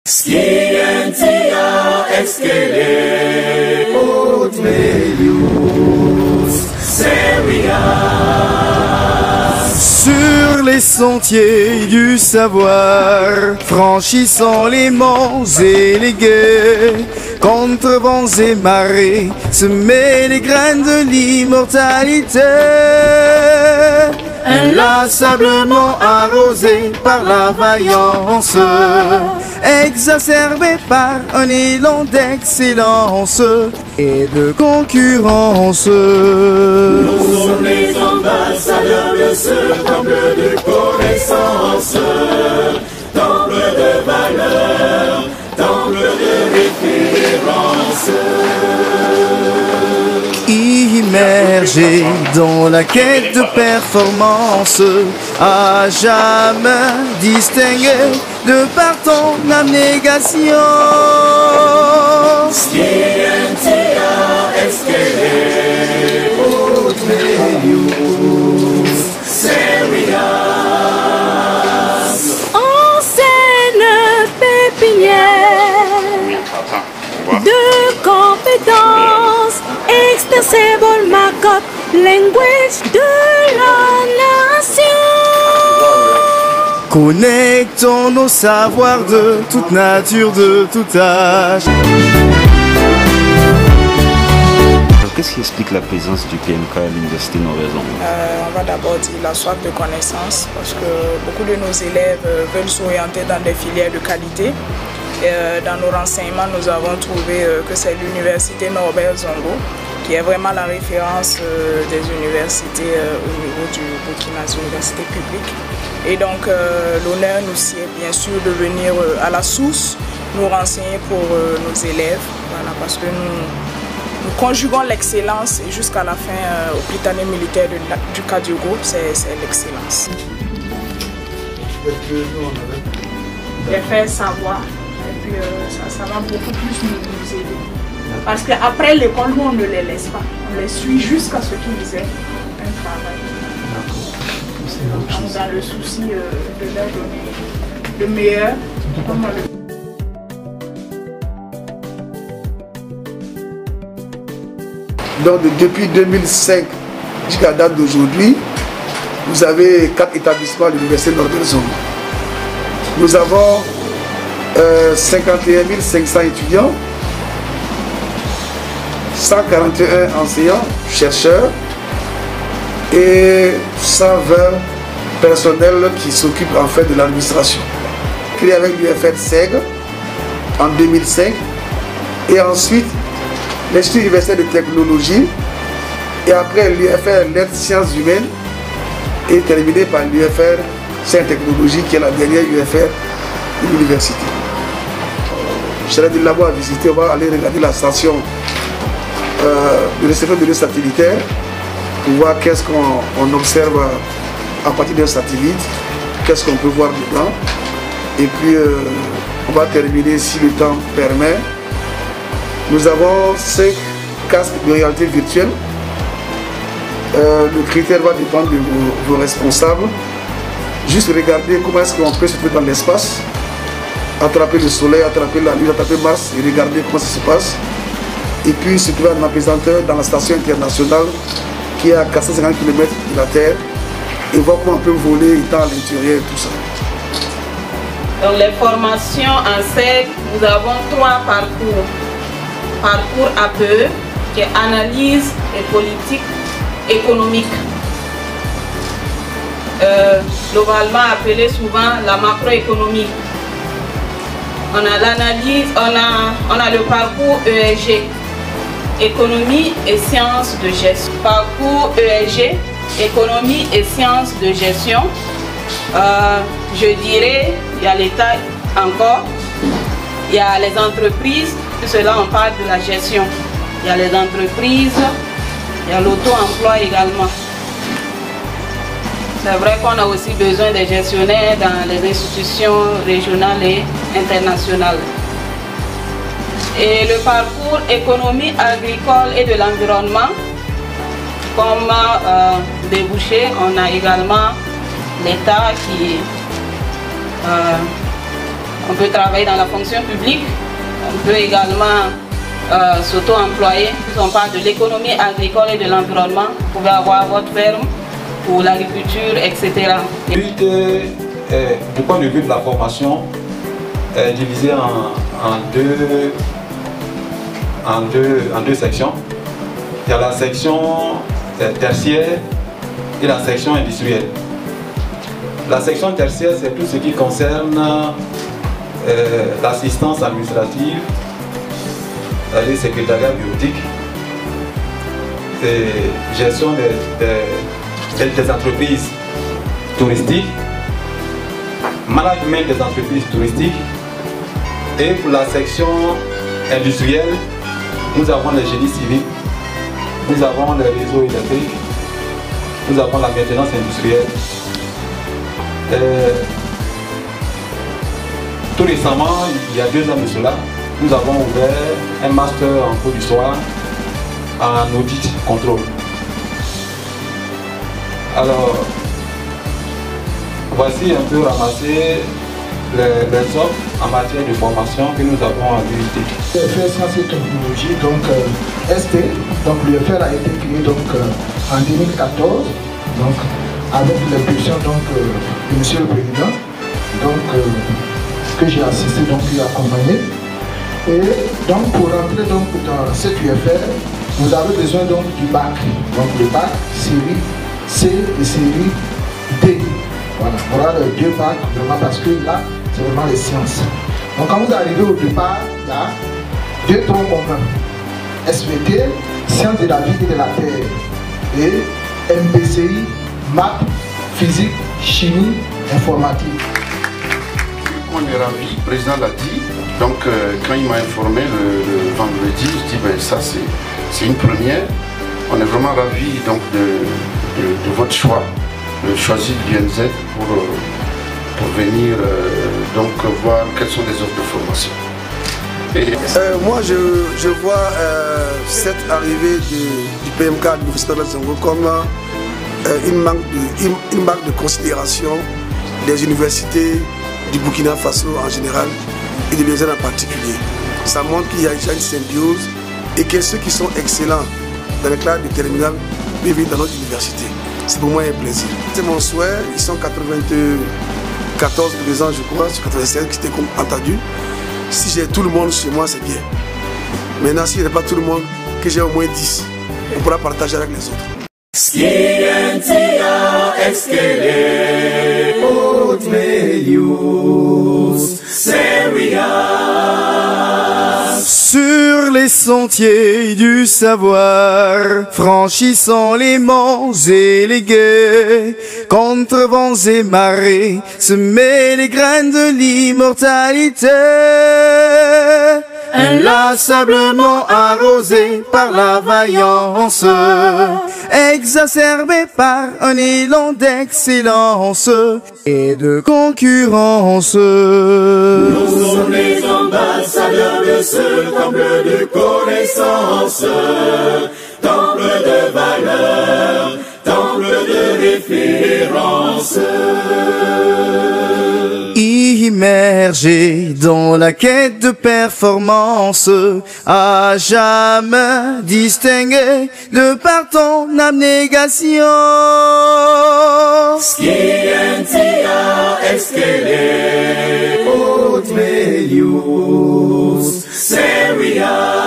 Scientia excelere ut melius serias. Sur les sentiers du savoir, franchissant les monts et les guets, contre vents et marées, semer les graines de l'immortalité. Inlassablement arrosé par la vaillance, exacerbé par un élan d'excellence et de concurrence. Nous sommes les ambassadeurs de ce temple de connaissance, temple de valeur, temple de référence. Immergé dans la quête de performance, à jamais distingué de par ton abnégation. Scientia excelere ut melius serias. Ancienne pépinière de compétences, extensible markup language de la nation. Connectons nos savoirs de toute nature, de tout âge. Qu'est-ce qui explique la présence du PMK à l'Université Nord-Horizon? On va d'abord dire la soif de connaissance, parce que beaucoup de nos élèves veulent s'orienter dans des filières de qualité. Dans nos renseignements, nous avons trouvé que c'est l'Université Norbert Zongo qui est vraiment la référence des universités au niveau du Burkina, des universités publiques. Et donc l'honneur nous sied bien sûr de venir à la source nous renseigner pour nos élèves, voilà, parce que nous conjuguons l'excellence et jusqu'à la fin au Britannique militaire du Kadiogo, c'est l'excellence. Les faire savoir, et puis ça va beaucoup plus nous aider. Parce qu'après l'école, nous on ne les laisse pas, on les suit jusqu'à ce qu'ils aient un travail. Donc, on a le souci de leur donner le meilleur. Donc depuis 2005 jusqu'à la date d'aujourd'hui, vous avez 4 établissements à l'Université Norbert Zongo. Nous avons 51 500 étudiants, 141 enseignants, chercheurs et 120 personnels qui s'occupent en fait de l'administration. Créé avec l'UFR SEG en 2005 et ensuite l'Institut universitaire de technologie et après l'UFR lettres sciences humaines et terminé par l'UFR sciences technologie qui est la dernière UFR de l'université. Je serai de là-bas à visiter, on va aller regarder la station de réception de données satellitaires pour voir qu'est-ce qu'on observe à partir d'un satellite, qu'est-ce qu'on peut voir dedans. Et puis on va terminer si le temps permet. Nous avons 5 casques de réalité virtuelle. Le critère va dépendre de vos responsables. Juste regarder comment est-ce qu'on peut se trouver dans l'espace, attraper le soleil, attraper la lune, attraper Mars et regarder comment ça se passe. Et puis se trouver en apesanteur dans la station internationale qui est à 450 km de la Terre et voir comment on peut voler étant à l'intérieur et tout ça. Dans les formations en SEG, nous avons 3 parcours. Parcours APE, qui est analyse et politique économique. Globalement appelé souvent la macroéconomie. On a l'analyse, on a le parcours ESG, économie et sciences de gestion. Parcours ESG, économie et sciences de gestion. Je dirais, il y a l'État encore, il y a les entreprises, tout cela on parle de la gestion. Il y a les entreprises, il y a l'auto-emploi également. C'est vrai qu'on a aussi besoin des gestionnaires dans les institutions régionales et internationales. Et le parcours économie agricole et de l'environnement, comme débouché, on a également l'État qui On peut travailler dans la fonction publique, on peut également s'auto-employer. Si on parle de l'économie agricole et de l'environnement, vous pouvez avoir votre ferme pour l'agriculture, etc. Du point de vue de la formation, est divisé en deux sections. Il y a la section tertiaire et la section industrielle. La section tertiaire, c'est tout ce qui concerne l'assistance administrative, les secrétariats bureautiques, gestion des entreprises touristiques, management des entreprises touristiques. Et pour la section industrielle, nous avons le génie civil, nous avons les réseaux électriques, nous avons la maintenance industrielle. Tout récemment, il y a 2 ans de cela, nous avons ouvert un master en cours du soir en audit contrôle. Alors, voici un peu ramasser les offres en matière de formation que nous avons à l'UFR. L'UFR Sciences et Technologies, donc ST, donc l'UFR a été créé donc, en 2014, donc avec l'impulsion de Monsieur le Président, donc que j'ai assisté donc et accompagné. Et donc pour rentrer donc dans cette UFR, vous avez besoin donc du bac, donc le bac série C et série D. Voilà les 2 bacs vraiment parce que là c'est vraiment les sciences. Donc quand vous arrivez au départ, il y a 2 troncs communs. SVT, sciences de la vie et de la terre. Et MPCI, maths, physique, chimie, informatique. On est ravis, le président l'a dit. Donc quand il m'a informé le vendredi, je dis ben ça c'est une première. On est vraiment ravis donc de votre choix, de choisir l'UNZ pour venir donc voir quelles sont les offres de formation. Moi je vois cette arrivée du PMK à l'Université de Zongo comme une marque de considération des universités du Burkina Faso en général et de l'UNZ en particulier. Ça montre qu'il y a déjà une symbiose et que ceux qui sont excellents dans les classes de terminale peuvent venir dans notre université. C'est pour moi un plaisir. C'est mon souhait, ils sont 94 présents je crois, sur 96 qui étaient entendus. Si j'ai tout le monde chez moi, c'est bien. Maintenant, si je n'ai pas tout le monde, que j'ai au moins 10, on pourra partager avec les autres. Sur les sentiers du savoir, franchissant les monts et les guets, contre vents et marées, semer les graines de l'immortalité. Inlassablement arrosé par la vaillance, exacerbé par un élan d'excellence et de concurrence. Nous sommes les ambassadeurs de ce temple de connaissance, temple de valeur, temple de référence. Immergé dans la quête de performance, à jamais distingué de par ton abnégation. Scientia Esquele, Ut Melius, Seria.